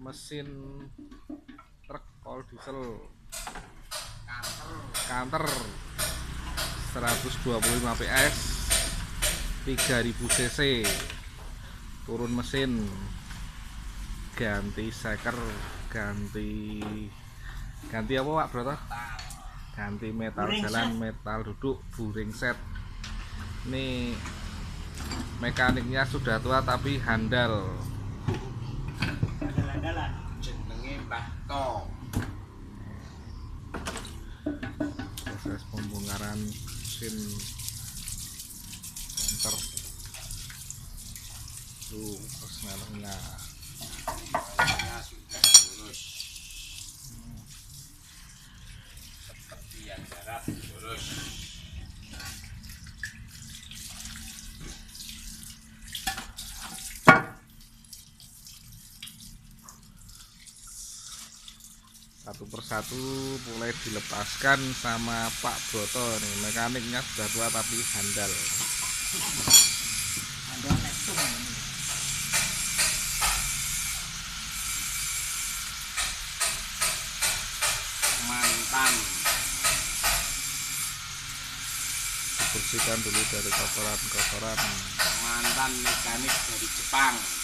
mesin truk all diesel kanter 125 PS 3000 cc, turun mesin, ganti seker, ganti apa Pak Broto? Ganti metal jalan, metal duduk, buring set. Ini mekaniknya sudah tua tapi handal. Andalan jenenge Mbah To. Proses pembongkaran mesin kanter. Tuh persnelernya Sudah lurus. Seperti yang garap lurus. satu persatu mulai dilepaskan sama Pak Broto nih. Mekaniknya sudah tua tapi handal. Mantan. Dibersihkan dulu dari kotoran-kotoran. Mantan mekanik dari Jepang.